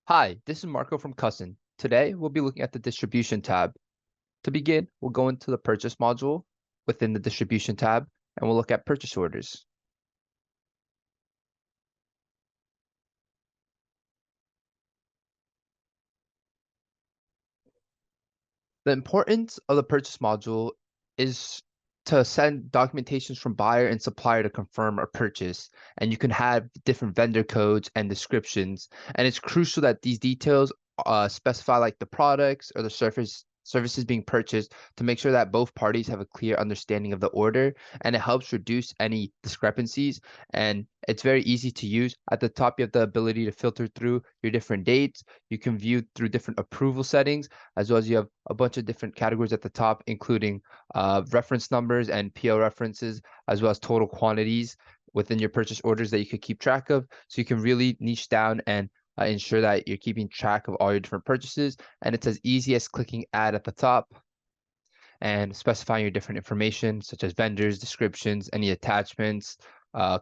Hi, this is Marco from Cuscen. Today, we'll be looking at the distribution tab. To begin, we'll go into the purchase module within the distribution tab, and we'll look at purchase orders. The importance of the purchase module is to send documentations from buyer and supplier to confirm a purchase, and you can have different vendor codes and descriptions. And it's crucial that these details specify like the products or the services being purchased to make sure that both parties have a clear understanding of the order, and it helps reduce any discrepancies. And it's very easy to use. At the top, you have the ability to filter through your different dates. You can view through different approval settings, as well as you have a bunch of different categories at the top, including reference numbers and PO references, as well as total quantities within your purchase orders that you could keep track of. So you can really niche down and ensure that you're keeping track of all your different purchases. And it's as easy as clicking add at the top and specifying your different information, such as vendors, descriptions, any attachments,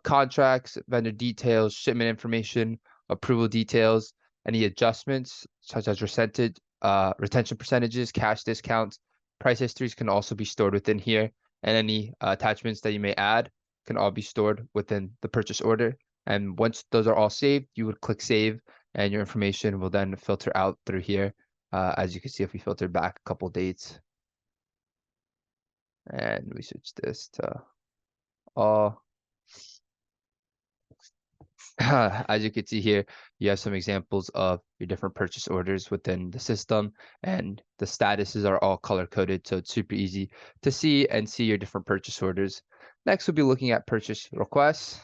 contracts, vendor details, shipment information, approval details, any adjustments, such as retention percentages, cash discounts. Price histories can also be stored within here, and any attachments that you may add can all be stored within the purchase order. And once those are all saved, you would click save, and your information will then filter out through here. As you can see, if we filter back a couple dates, and we switch this to all. As you can see here, you have some examples of your different purchase orders within the system, and the statuses are all color coded, so it's super easy to see and see your different purchase orders. Next, we'll be looking at purchase requests.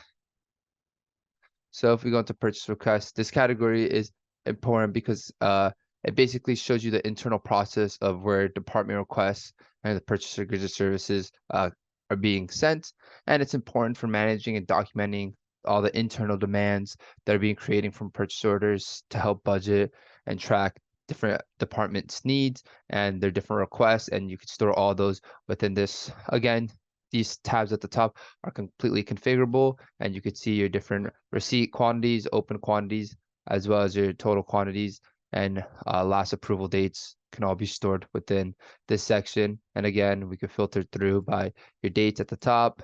So if we go into purchase requests, this category is important because it basically shows you the internal process of where department requests and the purchase goods or services are being sent. And it's important for managing and documenting all the internal demands that are being created from purchase orders to help budget and track different departments' needs and their different requests. And you can store all those within this. Again, these tabs at the top are completely configurable, and you could see your different receipt quantities, open quantities, as well as your total quantities, and last approval dates can all be stored within this section. And again, we can filter through by your dates at the top.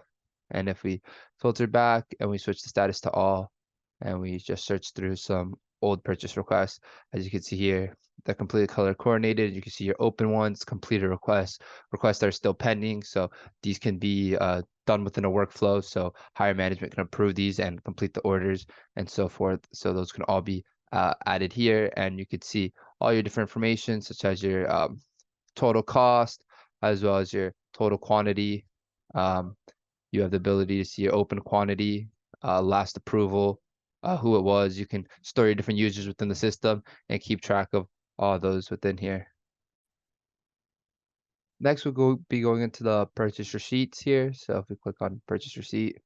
And if we filter back and we switch the status to all, and we just search through some old purchase requests, as you can see here, they're completely color coordinated. You can see your open ones, completed requests, requests that are still pending. So these can be done within a workflow. So higher management can approve these and complete the orders and so forth. So those can all be added here, and you could see all your different information, such as your total cost, as well as your total quantity. You have the ability to see your open quantity, last approval, who it was. You can store your different users within the system and keep track of all those within here. Next, we'll be going into the purchase receipts here. So if we click on purchase receipt,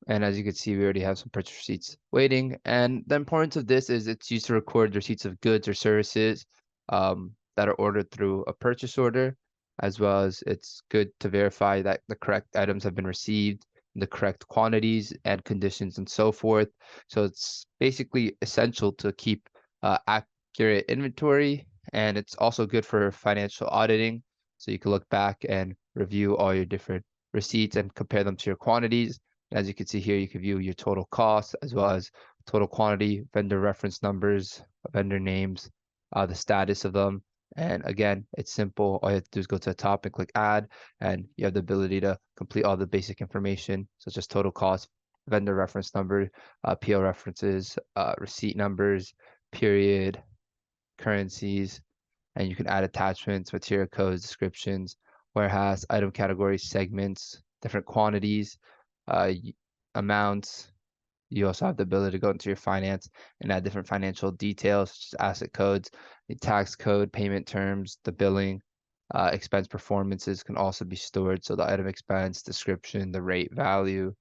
and as you can see, we already have some purchase receipts waiting. And the importance of this is it's used to record receipts of goods or services that are ordered through a purchase order, as well as it's good to verify that the correct items have been received, the correct quantities and conditions and so forth. So it's basically essential to keep accurate inventory, and it's also good for financial auditing. So you can look back and review all your different receipts and compare them to your quantities. As you can see here, you can view your total costs as well as total quantity, vendor reference numbers, vendor names, the status of them. And again, it's simple. All you have to do is go to the top and click add, and you have the ability to complete all the basic information, such as total cost, vendor reference number, PO references, receipt numbers, period, currencies, and you can add attachments, material codes, descriptions, warehouse, item categories, segments, different quantities, amounts. You also have the ability to go into your finance and add different financial details, such as asset codes, the tax code, payment terms, the billing, expense performances can also be stored. So the item expense, description, the rate value,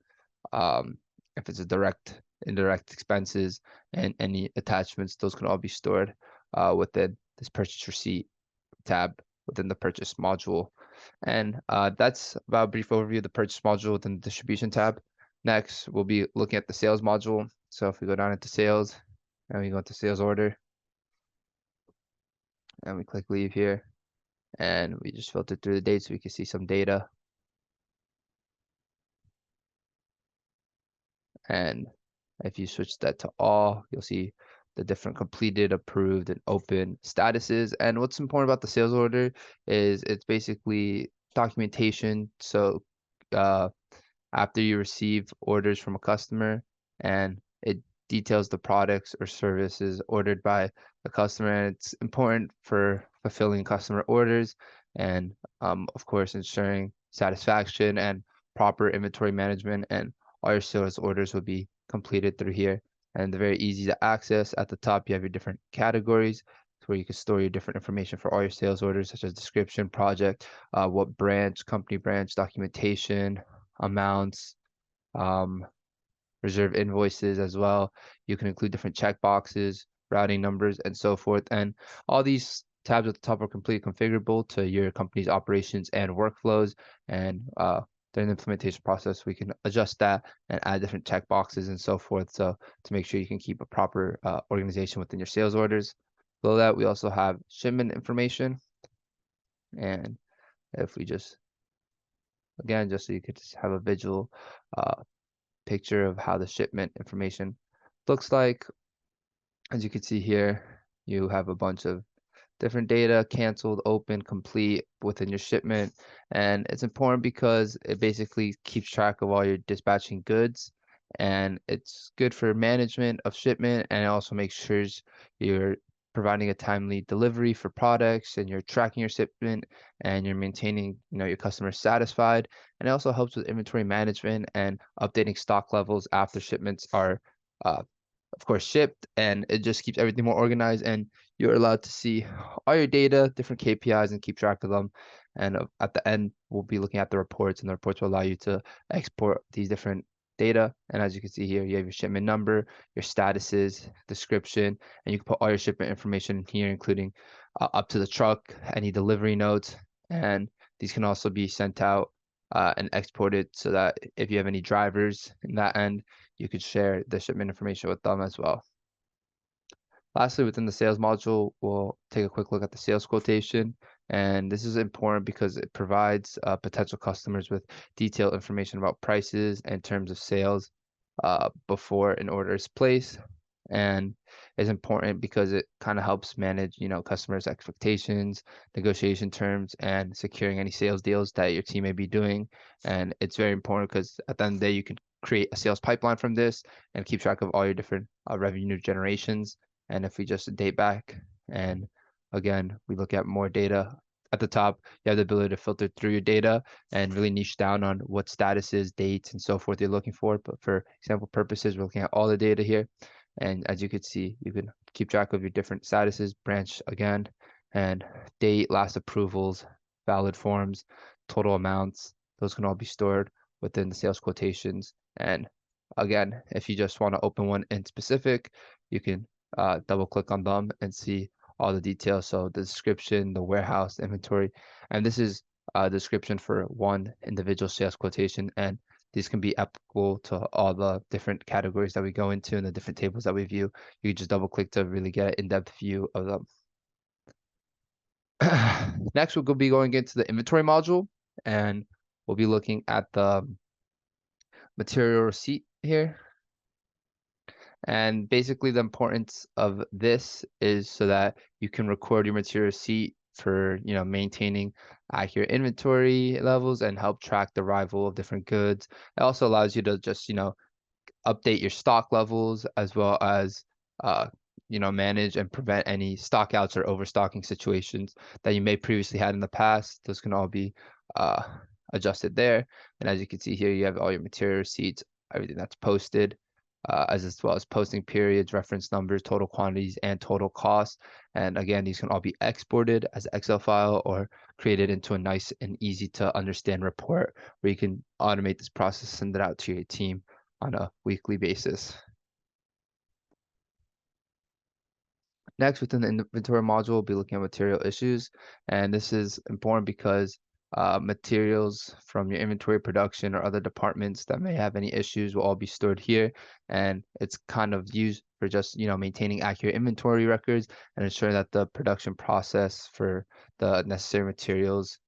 if it's a direct, indirect expenses, and any attachments, those can all be stored within this purchase receipt tab within the purchase module. And that's about a brief overview of the purchase module within the distribution tab. Next, we'll be looking at the sales module. So if we go down into sales and we go into sales order, and we click leave here, and we just filter through the dates so we can see some data. And if you switch that to all, you'll see the different completed, approved, and open statuses. And what's important about the sales order is it's basically documentation. So uh, after you receive orders from a customer, and it details the products or services ordered by the customer, and it's important for fulfilling customer orders and of course ensuring satisfaction and proper inventory management, and all your sales orders will be completed through here. And they're very easy to access. At the top you have your different categories where you can store your different information for all your sales orders, such as description, project, what branch, company branch, documentation, amounts, um, reserve invoices as well. You can include different checkboxes, routing numbers, and so forth. And all these tabs at the top are completely configurable to your company's operations and workflows. And during the implementation process, we can adjust that and add different checkboxes and so forth. So to make sure you can keep a proper organization within your sales orders. Below that, we also have shipment information. And if we just, again, just so you could just have a visual picture of how the shipment information looks like. As you can see here, you have a bunch of different data, canceled, open, complete within your shipment. And it's important because it basically keeps track of all your dispatching goods, and it's good for management of shipment, and it also makes sure you're providing a timely delivery for products, and you're tracking your shipment, and you're maintaining, your customers satisfied. And it also helps with inventory management and updating stock levels after shipments are uh, of course shipped, and it just keeps everything more organized, and you're allowed to see all your data, different KPIs, and keep track of them. And at the end we'll be looking at the reports, and the reports will allow you to export these different data. And as you can see here, you have your shipment number, your statuses, description, and you can put all your shipment information in here, including up to the truck, any delivery notes. And these can also be sent out and exported, so that if you have any drivers in that end, you could share the shipment information with them as well. Lastly, within the sales module, we'll take a quick look at the sales quotation. And this is important because it provides potential customers with detailed information about prices and terms of sales before an order is placed. And is important because it kind of helps manage, customers' expectations, negotiation terms, and securing any sales deals that your team may be doing. And it's very important because at the end of the day, you can create a sales pipeline from this and keep track of all your different revenue generations. And if we just date back, and again, we look at more data at the top, you have the ability to filter through your data and really niche down on what statuses, dates, and so forth you're looking for. But for example purposes, we're looking at all the data here. And as you can see, you can keep track of your different statuses, branch again, and date, last approvals, valid forms, total amounts. Those can all be stored within the sales quotations. And again, if you just want to open one in specific, you can double click on them and see all the details. So the description, the warehouse, inventory, and this is a description for one individual sales quotation, and these can be applicable to all the different categories that we go into and the different tables that we view. You can just double click to really get an in-depth view of them. Next, we'll be going into the inventory module, and we'll be looking at the material receipt here. And basically the importance of this is so that you can record your material receipt for, maintaining accurate inventory levels and help track the arrival of different goods. It also allows you to just, update your stock levels, as well as manage and prevent any stockouts or overstocking situations that you may previously had in the past. Those can all be adjusted there. And as you can see here, you have all your material receipts, everything that's posted, as well as posting periods, reference numbers, total quantities, and total costs. And again, these can all be exported as an Excel file or created into a nice and easy to understand report where you can automate this process, send it out to your team on a weekly basis. Next, within the inventory module, we'll be looking at material issues. And this is important because materials from your inventory, production, or other departments that may have any issues will all be stored here. And it's kind of used for just, maintaining accurate inventory records and ensuring that the production process for the necessary materials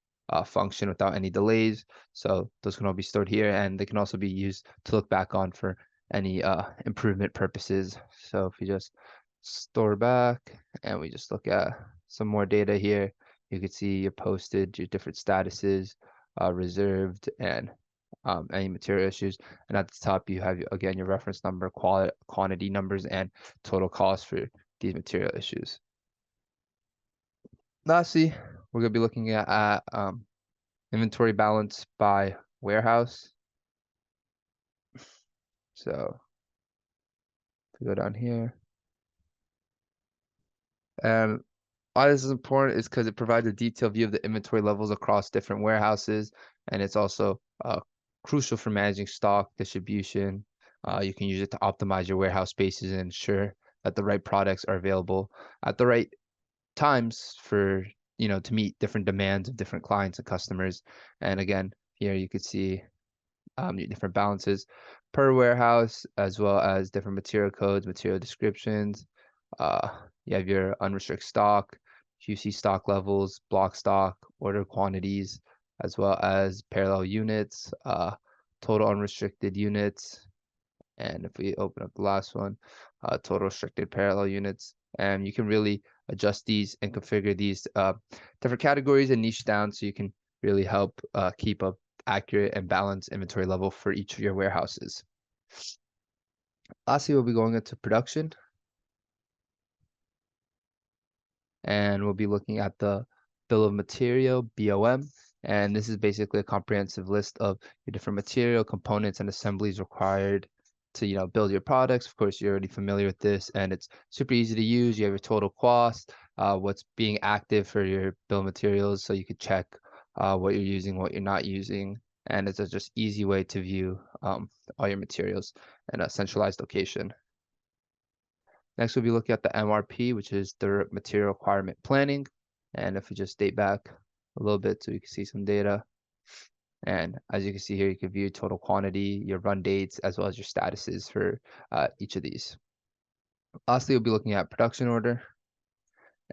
function without any delays. So those can all be stored here, and they can also be used to look back on for any improvement purposes. So if we just store back and we just look at some more data here, you can see your posted, your different statuses, reserved, and any material issues. And at the top, you have, again, your reference number, quantity numbers, and total cost for these material issues. Lastly, we're going to be looking at inventory balance by warehouse. So if we go down here, and why this is important is because it provides a detailed view of the inventory levels across different warehouses, and it's also crucial for managing stock distribution. You can use it to optimize your warehouse spaces and ensure that the right products are available at the right times for, to meet different demands of different clients and customers. And again, here you could see your different balances per warehouse, as well as different material codes, material descriptions. Uh, you have your unrestricted stock, QC stock levels, block stock, order quantities, as well as parallel units, total unrestricted units. And if we open up the last one, total restricted parallel units, and you can really adjust these and configure these different categories and niche down so you can really help keep a accurate and balanced inventory level for each of your warehouses. Lastly, we'll be going into production, and we'll be looking at the bill of material, BOM, and this is basically a comprehensive list of your different material components and assemblies required to, build your products. Of course, you're already familiar with this, and it's super easy to use. You have your total cost, what's being active for your bill of materials, so you could check what you're using, what you're not using, and it's a just easy way to view all your materials in a centralized location. Next, we'll be looking at the MRP, which is the material requirement planning. And if we just date back a little bit so you can see some data. And as you can see here, you can view total quantity, your run dates, as well as your statuses for each of these. Lastly, we'll be looking at production order.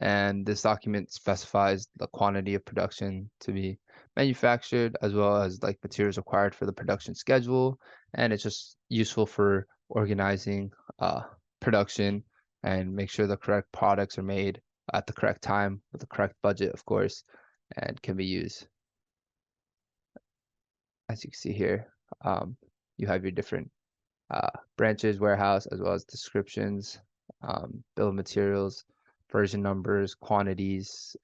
And this document specifies the quantity of production to be manufactured, as well as like materials required for the production schedule. And it's just useful for organizing production and make sure the correct products are made at the correct time with the correct budget, of course, and can be used. As you can see here, you have your different branches, warehouse, as well as descriptions, bill of materials, version numbers, quantities,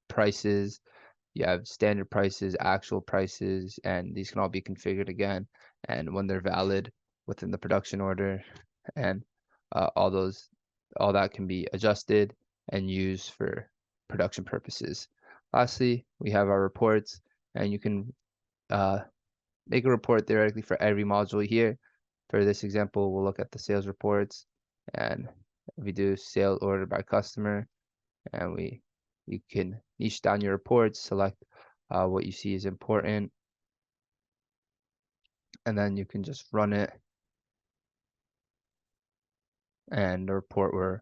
prices. You have standard prices, actual prices, and these can all be configured again, and when they're valid within the production order, and all that can be adjusted and used for production purposes. Lastly, we have our reports, and you can make a report theoretically for every module here. For this example, we'll look at the sales reports, and we do sales order by customer, and you can niche down your reports, select what you see is important, and then you can just run it, and the report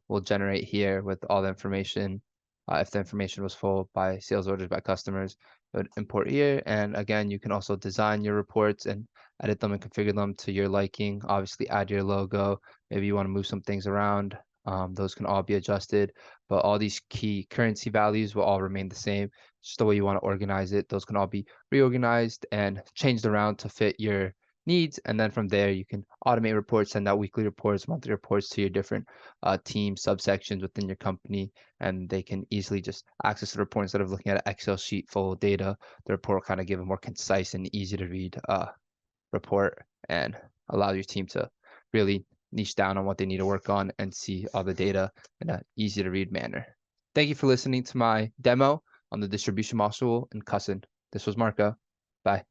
will generate here with all the information. If the information was full by sales orders by customers, it would import here. And again, you can also design your reports and edit them and configure them to your liking. Obviously, add your logo. Maybe you want to move some things around. Those can all be adjusted, but all these key currency values will all remain the same. Just the way you want to organize it. Those can all be reorganized and changed around to fit your needs, and then from there you can automate reports, send out weekly reports, monthly reports to your different team subsections within your company, and they can easily just access the report instead of looking at an Excel sheet full of data. The report will kind of give a more concise and easy to read report and allow your team to really niche down on what they need to work on and see all the data in an easy to read manner. Thank you for listening to my demo on the distribution module in Cuscen. This was Marco. Bye.